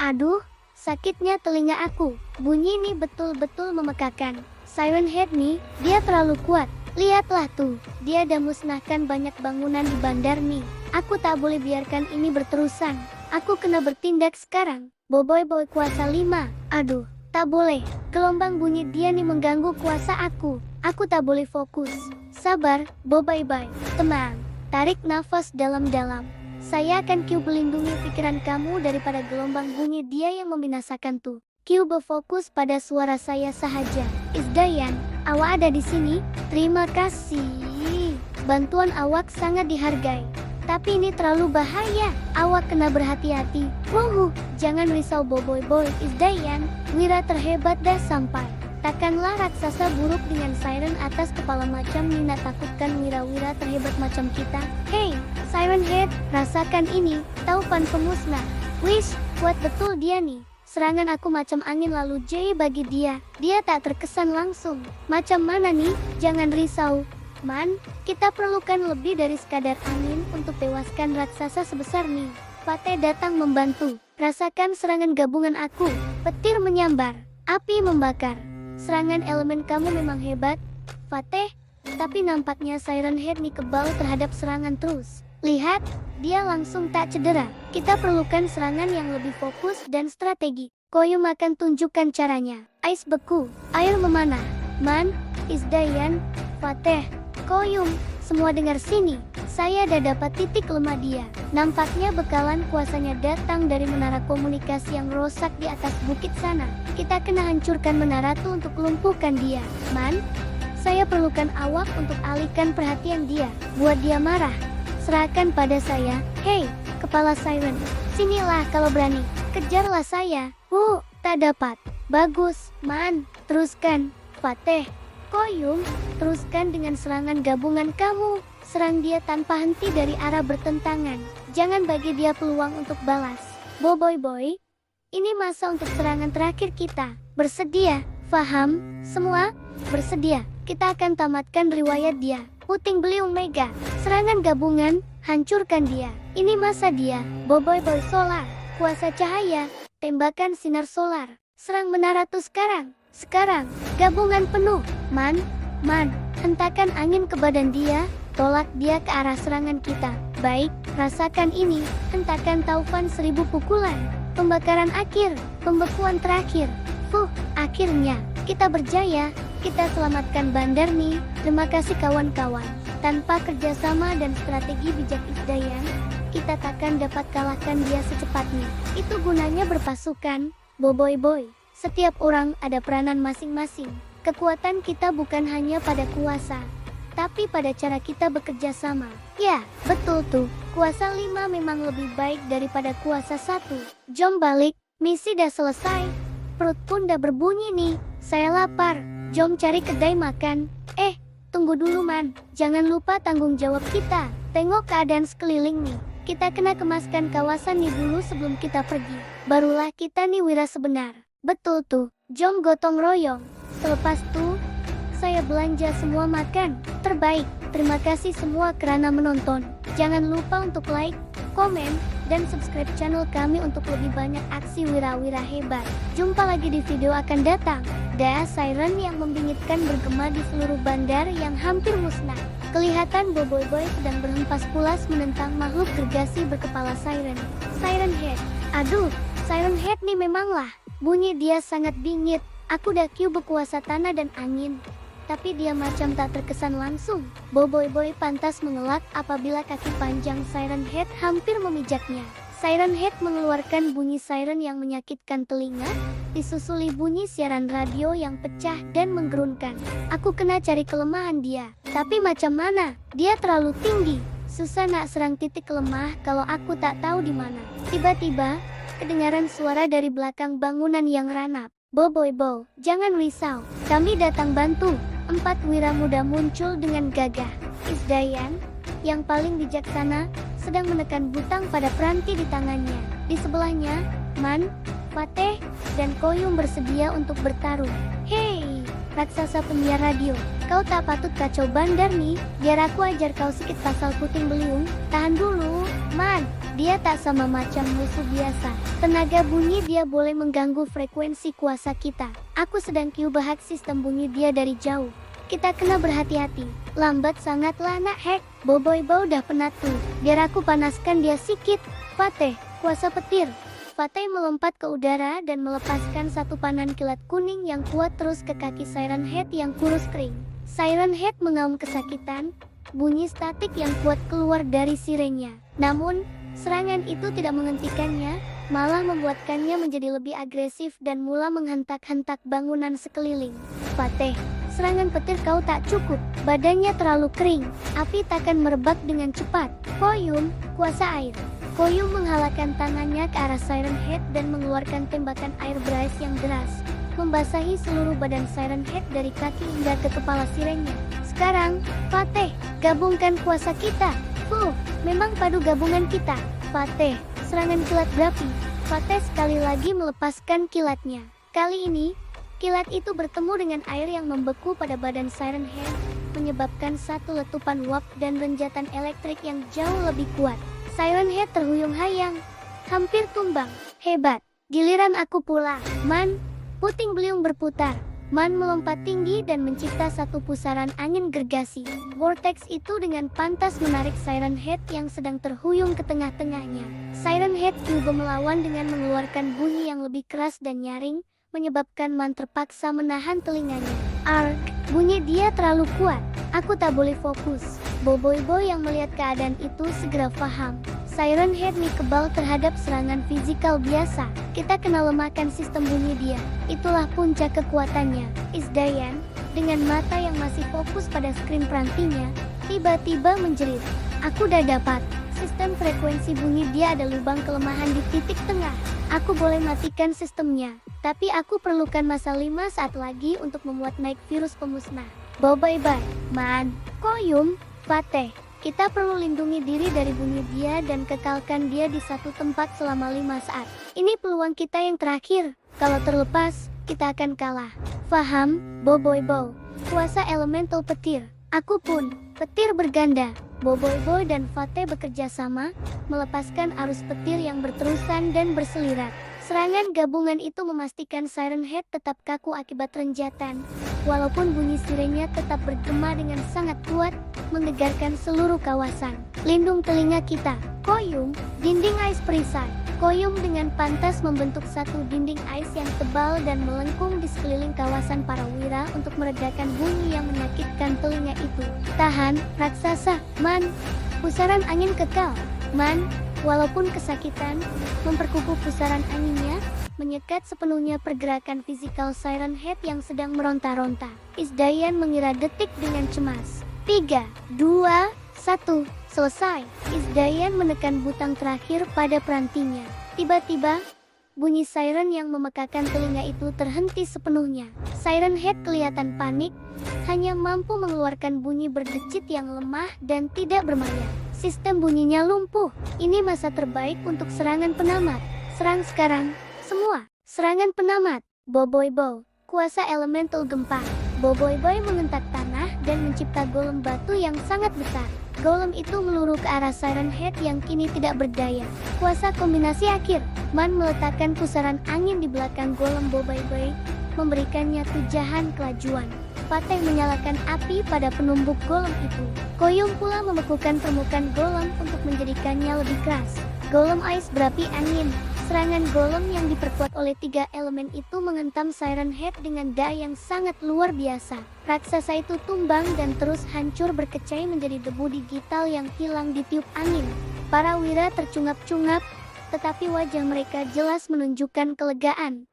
Aduh, sakitnya telinga aku. Bunyi ini betul-betul memekakan. Siren Head nih, dia terlalu kuat. Lihatlah tuh, dia dah musnahkan banyak bangunan di bandar nih. Aku tak boleh biarkan ini berterusan. Aku kena bertindak sekarang. Boboiboy kuasa 5. Aduh, tak boleh. Gelombang bunyi dia nih mengganggu kuasa aku. Aku tak boleh fokus. Sabar, Boboiboy. Tenang. Tarik nafas dalam-dalam. Saya akan melindungi pikiran kamu daripada gelombang bunyi dia yang membinasakan tuh. Berfokus pada suara saya sahaja. Isdayan, awak ada di sini? Terima kasih. Bantuan awak sangat dihargai. Tapi ini terlalu bahaya. Awak kena berhati-hati. Jangan risau Boboiboy. Isdayan, wira terhebat dah sampai. Takkanlah raksasa buruk dengan siren atas kepala macam Nina takutkan wira-wira terhebat macam kita. Hey, Siren Head, rasakan ini, taufan pemusnah. Wish, kuat betul dia nih. Serangan aku macam angin lalu bagi dia. Dia tak terkesan langsung. Macam mana nih? Jangan risau. Man, kita perlukan lebih dari sekadar angin untuk tewaskan raksasa sebesar nih. Fateh datang membantu. Rasakan serangan gabungan aku. Petir menyambar. Api membakar. Serangan elemen kamu memang hebat, Fateh. Tapi nampaknya Siren Head nih kebal terhadap serangan terus. Lihat, dia langsung tak cedera. Kita perlukan serangan yang lebih fokus dan strategi. Koyum akan tunjukkan caranya. Ais beku, air memanah. Man, Isdayan, Fateh, Koyum, semua dengar sini. Saya dah dapat titik lemah dia. Nampaknya bekalan kuasanya datang dari menara komunikasi yang rosak di atas bukit sana. Kita kena hancurkan menara itu untuk lumpuhkan dia. Man, saya perlukan awak untuk alihkan perhatian dia. Buat dia marah. Serahkan pada saya. Hei, kepala siren. Sinilah kalau berani. Kejarlah saya. Tak dapat. Bagus, Man. Teruskan. Fateh, Koyum, teruskan dengan serangan gabungan kamu. Serang dia tanpa henti dari arah bertentangan. Jangan bagi dia peluang untuk balas. Boboiboy, ini masa untuk serangan terakhir kita. Bersedia, faham? Semua? Bersedia. Kita akan tamatkan riwayat dia. Puting beliung mega. Serangan gabungan, hancurkan dia. Ini masa dia. Boboiboy solar. Kuasa cahaya. Tembakan sinar solar. Serang menara tuh sekarang. Sekarang. Gabungan penuh. Man. Hentakan angin ke badan dia. Tolak dia ke arah serangan kita. Baik, rasakan ini. Hentakan taufan 1000 pukulan. Pembakaran akhir. Pembekuan terakhir. Akhirnya. Kita berjaya. Kita selamatkan bandar nih. Terima kasih kawan-kawan. Tanpa kerjasama dan strategi bijak Isdayan, kita takkan dapat kalahkan dia secepatnya. Itu gunanya berpasukan, Boboiboy. Setiap orang ada peranan masing-masing. Kekuatan kita bukan hanya pada kuasa, tapi pada cara kita bekerja sama. Ya, betul tuh. Kuasa 5 memang lebih baik daripada kuasa 1. Jom balik, misi dah selesai. Perut pun dah berbunyi nih. Saya lapar. Jom cari kedai makan. Tunggu dulu Man. Jangan lupa tanggung jawab kita. Tengok keadaan sekeliling nih. Kita kena kemaskan kawasan nih dulu sebelum kita pergi. Barulah kita nih wira sebenar. Betul tuh. Jom gotong royong. Selepas tuh, saya belanja semua makan terbaik. Terima kasih semua karena menonton. Jangan lupa untuk like, komen, dan subscribe channel kami untuk lebih banyak aksi wira-wira hebat. Jumpa lagi di video akan datang. Siren yang membingitkan bergema di seluruh bandar yang hampir musnah. Kelihatan Boboiboy sedang berhempas pulas menentang makhluk gergasi berkepala siren. Siren Head. Aduh, Siren Head nih memanglah. Bunyi dia sangat bingit. Aku dah berkuasa tanah dan angin. Tapi dia macam tak terkesan langsung. Boboiboy pantas mengelak apabila kaki panjang Siren Head hampir memijaknya. Siren Head mengeluarkan bunyi siren yang menyakitkan telinga, disusuli bunyi siaran radio yang pecah dan menggerunkan. Aku kena cari kelemahan dia. Tapi macam mana? Dia terlalu tinggi. Susah nak serang titik lemah kalau aku tak tahu di mana. Tiba-tiba, kedengaran suara dari belakang bangunan yang ranap. Boboiboy, jangan risau. Kami datang bantu. 4 wira muda muncul dengan gagah. Isdayan, yang paling bijaksana, sedang menekan butang pada peranti di tangannya. Di sebelahnya, Man, Fateh, dan Koyum bersedia untuk bertarung. Hei, raksasa penyiar radio, kau tak patut kacau bandar nih. Biar aku ajar kau sedikit pasal puting beliung. Tahan dulu, Man. Dia tak sama macam musuh biasa. Tenaga bunyi dia boleh mengganggu frekuensi kuasa kita. Aku sedang ubah sistem bunyi dia dari jauh. Kita kena berhati-hati. Lambat sangatlah nak hack. Boboibo udah penat tuh. Biar aku panaskan dia sikit. Fateh, kuasa petir. Fateh melompat ke udara dan melepaskan satu panan kilat kuning yang kuat terus ke kaki Siren Head yang kurus kering. Siren Head mengaum kesakitan. Bunyi statik yang kuat keluar dari sirenya. Namun, serangan itu tidak menghentikannya, malah membuatkannya menjadi lebih agresif dan mula menghentak-hentak bangunan sekeliling. Fateh, serangan petir kau tak cukup, badannya terlalu kering, api takkan merebak dengan cepat. Koyum, kuasa air. Koyum menghalakkan tangannya ke arah Siren Head dan mengeluarkan tembakan air berais yang deras, membasahi seluruh badan Siren Head dari kaki hingga ke kepala sirenya. Sekarang, Fateh, gabungkan kuasa kita. Memang padu gabungan kita. Fateh, serangan kilat berapi. Fateh sekali lagi melepaskan kilatnya. Kali ini, kilat itu bertemu dengan air yang membeku pada badan Siren Head, menyebabkan satu letupan uap dan renjatan elektrik yang jauh lebih kuat. Siren Head terhuyung hayang, hampir tumbang. Hebat, giliran aku pula. Man, puting beliung berputar. Man melompat tinggi dan mencipta satu pusaran angin gergasi. Vortex itu dengan pantas menarik Siren Head yang sedang terhuyung ke tengah-tengahnya. Siren Head juga melawan dengan mengeluarkan bunyi yang lebih keras dan nyaring, menyebabkan Man terpaksa menahan telinganya. Ark, bunyi dia terlalu kuat. Aku tak boleh fokus. Boboibo yang melihat keadaan itu segera paham. Siren Head nih kebal terhadap serangan fisikal biasa. Kita kena lemahkan sistem bunyi dia. Itulah puncak kekuatannya. Isdayan, dengan mata yang masih fokus pada skrin perantinya, tiba-tiba menjerit. Aku udah dapat. Sistem frekuensi bunyi dia ada lubang kelemahan di titik tengah. Aku boleh matikan sistemnya. Tapi aku perlukan masa 5 saat lagi untuk memuat naik virus pemusnah. Bye-bye, Man. Koyum, Fateh. Kita perlu lindungi diri dari bunyi dia dan kekalkan dia di satu tempat selama 5 saat. Ini peluang kita yang terakhir. Kalau terlepas, kita akan kalah. Faham, Boboibo? Kuasa elemental petir. Aku pun. Petir berganda. Boboibo dan Fateh bekerja sama, melepaskan arus petir yang berterusan dan berselirat. Serangan gabungan itu memastikan Siren Head tetap kaku akibat renjatan. Walaupun bunyi sirenya tetap bergema dengan sangat kuat, menggegarkan seluruh kawasan. Lindung telinga kita. Koyum, dinding ais perisai. Koyum dengan pantas membentuk satu dinding ais yang tebal dan melengkung di sekeliling kawasan para wira untuk meredakan bunyi yang menyakitkan telinga itu. Tahan, raksasa. Man, pusaran angin kekal. Man, walaupun kesakitan, memperkukuh pusaran anginnya, menyekat sepenuhnya pergerakan fisikal Siren Head yang sedang meronta-ronta. Isdayan mengira detik dengan cemas. 3, 2, 1, selesai. Isdayan menekan butang terakhir pada perantinya. Tiba-tiba, bunyi siren yang memekakan telinga itu terhenti sepenuhnya. Siren Head kelihatan panik, hanya mampu mengeluarkan bunyi berdecit yang lemah dan tidak bermaya. Sistem bunyinya lumpuh. Ini masa terbaik untuk serangan penamat. Serang sekarang, semua. Serangan penamat. Boboibo, kuasa elemental gempa. Boboiboy mengentak tanah dan mencipta golem batu yang sangat besar. Golem itu meluruh ke arah Siren Head yang kini tidak berdaya. Kuasa kombinasi akhir. Man meletakkan pusaran angin di belakang golem Boboiboy, memberikannya tujahan kelajuan. Fateh menyalakan api pada penumbuk golem itu. Koyum pula membekukan permukaan golem untuk menjadikannya lebih keras. Golem ais berapi angin. Serangan golem yang diperkuat oleh 3 elemen itu menghentam Siren Head dengan daya yang sangat luar biasa. Raksasa itu tumbang dan terus hancur berkecai menjadi debu digital yang hilang ditiup angin. Para wira tercungap-cungap, tetapi wajah mereka jelas menunjukkan kelegaan.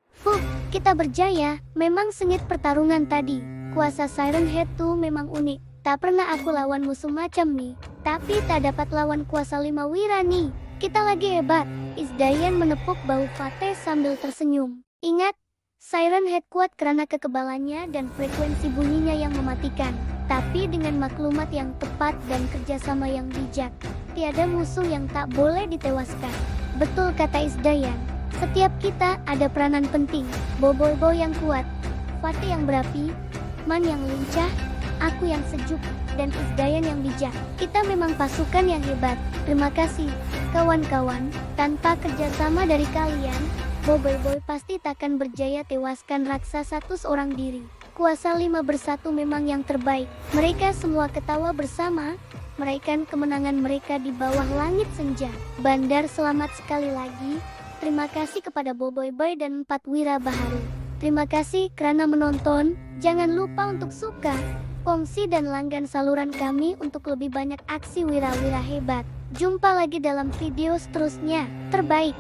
Kita berjaya. Memang sengit pertarungan tadi. Kuasa Siren Head tuh memang unik. Tak pernah aku lawan musuh macam nih. Tapi tak dapat lawan kuasa 5 wira nih. Kita lagi hebat. Isdayan menepuk bahu Fateh sambil tersenyum. Ingat, Siren Head kuat karena kekebalannya dan frekuensi bunyinya yang mematikan. Tapi dengan maklumat yang tepat dan kerjasama yang bijak, tiada musuh yang tak boleh ditewaskan. Betul kata Isdayan. Setiap kita ada peranan penting. Boboibo yang kuat, Fateh yang berapi, Man yang lincah, aku yang sejuk, dan Isdayan yang bijak. Kita memang pasukan yang hebat. Terima kasih. Kawan-kawan, tanpa kerjasama dari kalian, Boboiboy pasti takkan berjaya tewaskan raksasa seorang diri. Kuasa 5 bersatu memang yang terbaik. Mereka semua ketawa bersama, meraihkan kemenangan mereka di bawah langit senja. Bandar selamat sekali lagi. Terima kasih kepada Boboiboy dan 4 Wira Baharu. Terima kasih karena menonton. Jangan lupa untuk suka, kongsi dan langgan saluran kami untuk lebih banyak aksi wira-wira hebat. Jumpa lagi dalam video seterusnya. Terbaik.